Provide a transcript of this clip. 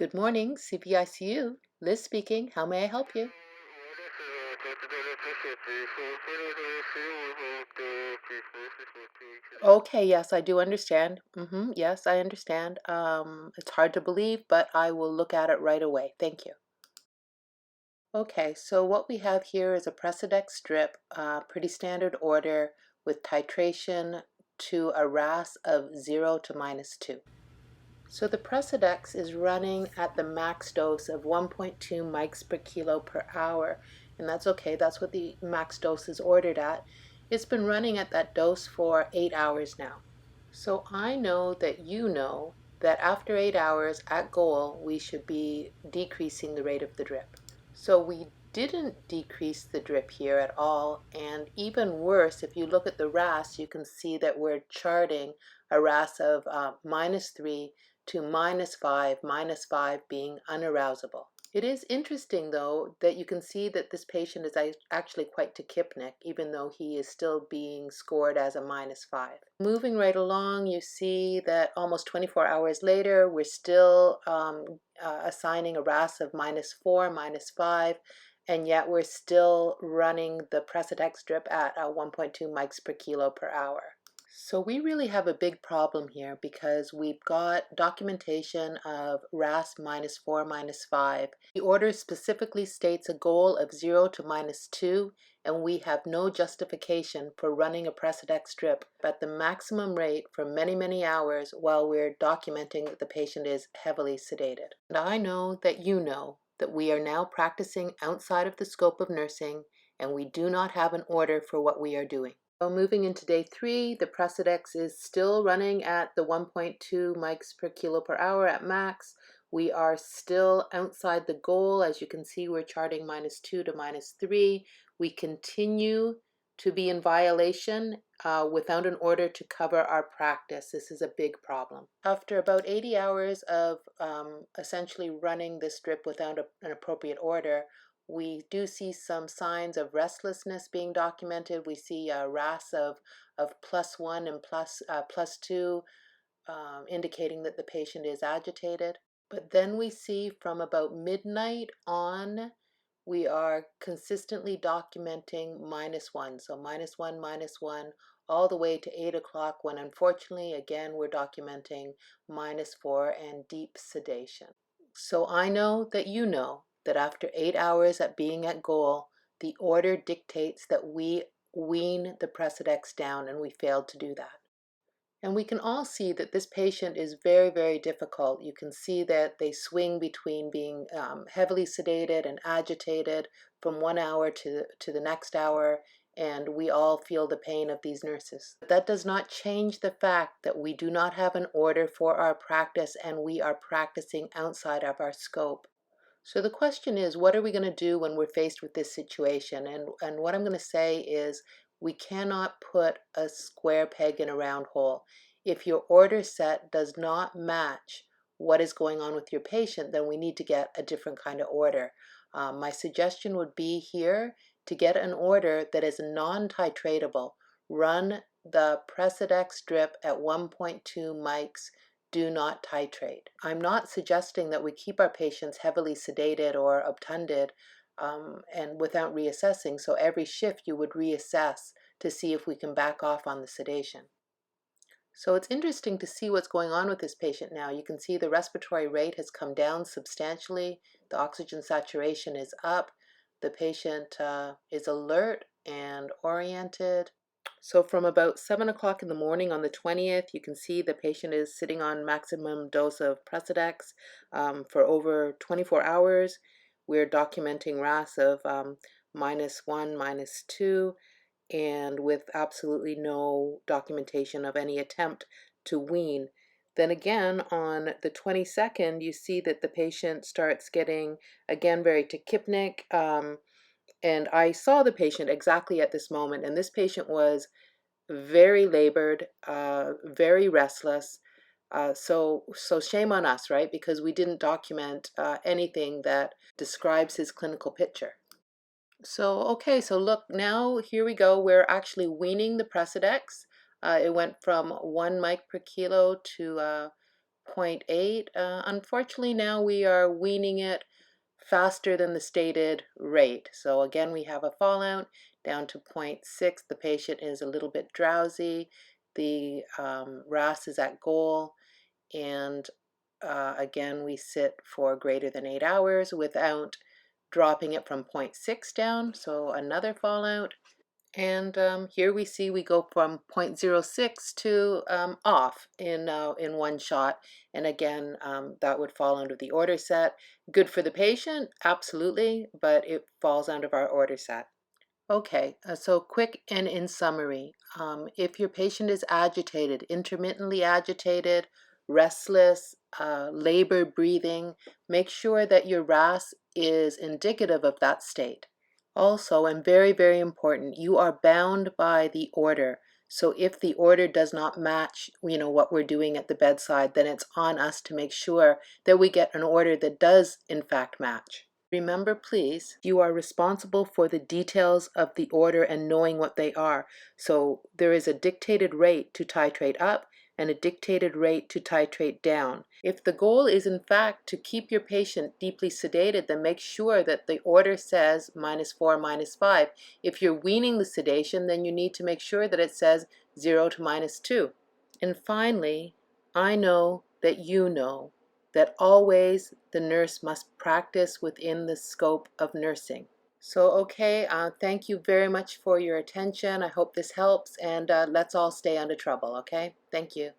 Good morning, CVICU. Liz speaking. How may I help you? Okay, yes, I do understand. Yes, I understand. It's hard to believe, but I will look at it right away. Thank you. Okay, so what we have here is a Precedex strip, pretty standard order with titration to a RAS of 0 to -2. So the Precedex is running at the max dose of 1.2 mics per kilo per hour, and that's okay. That's what the max dose is ordered at. It's been running at that dose for 8 hours now. So I know that after 8 hours at goal, we should be decreasing the rate of the drip. So we didn't decrease the drip here at all, and even worse, if you look at the RAS, you can see that we're charting a RAS of -3 to -5, -5 being unarousable. It is interesting, though, that you can see that this patient is actually quite tachypnic, even though he is still being scored as a -5. Moving right along, you see that almost 24 hours later, we're still assigning a RAS of -4, -5, and yet we're still running the Precedex drip at 1.2 mics per kilo per hour. So we really have a big problem here because we've got documentation of RAS -4, -5. The order specifically states a goal of 0 to -2, and we have no justification for running a Precedex strip at the maximum rate for many, many hours while we're documenting that the patient is heavily sedated. And I know that we are now practicing outside of the scope of nursing, and we do not have an order for what we are doing. So moving into day 3, the Precedex is still running at the 1.2 mics per kilo per hour at max. We are still outside the goal. As you can see, we're charting -2 to -3. We continue to be in violation without an order to cover our practice. This is a big problem. After about 80 hours of essentially running this strip without an appropriate order, we do see some signs of restlessness being documented. We see a RAS of +1 and +2, indicating that the patient is agitated. But then we see from about midnight on, we are consistently documenting -1. So -1, -1, all the way to 8 o'clock when unfortunately, again, we're documenting -4 and deep sedation. So I know that after 8 hours at being at goal, the order dictates that we wean the Precedex down, and we failed to do that. And we can all see that this patient is very, very difficult. You can see that they swing between being heavily sedated and agitated from 1 hour to the next hour, and we all feel the pain of these nurses. But that does not change the fact that we do not have an order for our practice, and we are practicing outside of our scope. So the question is, what are we going to do when we're faced with this situation? And what I'm going to say is, we cannot put a square peg in a round hole. If your order set does not match what is going on with your patient, then we need to get a different kind of order. My suggestion would be here to get an order that is non-titratable. Run the Precedex drip at 1.2 mics. Do not titrate. I'm not suggesting that we keep our patients heavily sedated or obtunded and without reassessing. So every shift you would reassess to see if we can back off on the sedation. So it's interesting to see what's going on with this patient now. You can see the respiratory rate has come down substantially. The oxygen saturation is up. The patient is alert and oriented. So from about 7 o'clock in the morning on the 20th, you can see the patient is sitting on maximum dose of Precedex for over 24 hours. We're documenting RAS of -1, -2, and with absolutely no documentation of any attempt to wean. Then again, on the 22nd, you see that the patient starts getting, again, very tachypnic. And I saw the patient exactly at this moment, and this patient was very labored, very restless. So shame on us, right? Because we didn't document anything that describes his clinical picture. So, okay, so look, now here we go. We're actually weaning the Precedex. It went from 1 mic per kilo to 0.8. Unfortunately, now we are weaning it faster than the stated rate. So again, we have a fallout down to 0.6. The patient is a little bit drowsy. The RAS is at goal. And again, we sit for greater than 8 hours without dropping it from 0.6 down. So another fallout. And here we see we go from 0.06 to off in one shot. And again, that would fall under the order set. Good for the patient, absolutely, but it falls out of our order set. Okay, so quick and in summary, if your patient is agitated, intermittently agitated, restless, labor breathing, make sure that your RAS is indicative of that state. Also, and very, very important, you are bound by the order. So if the order does not match, what we're doing at the bedside, then it's on us to make sure that we get an order that does in fact match. Remember, please, you are responsible for the details of the order and knowing what they are. So there is a dictated rate to titrate up and a dictated rate to titrate down. If the goal is in fact to keep your patient deeply sedated, then make sure that the order says -4, -5. If you're weaning the sedation, then you need to make sure that it says 0 to -2. And finally, I know that you know that always the nurse must practice within the scope of nursing. So, okay, thank you very much for your attention. I hope this helps, and let's all stay out of trouble, okay? Thank you.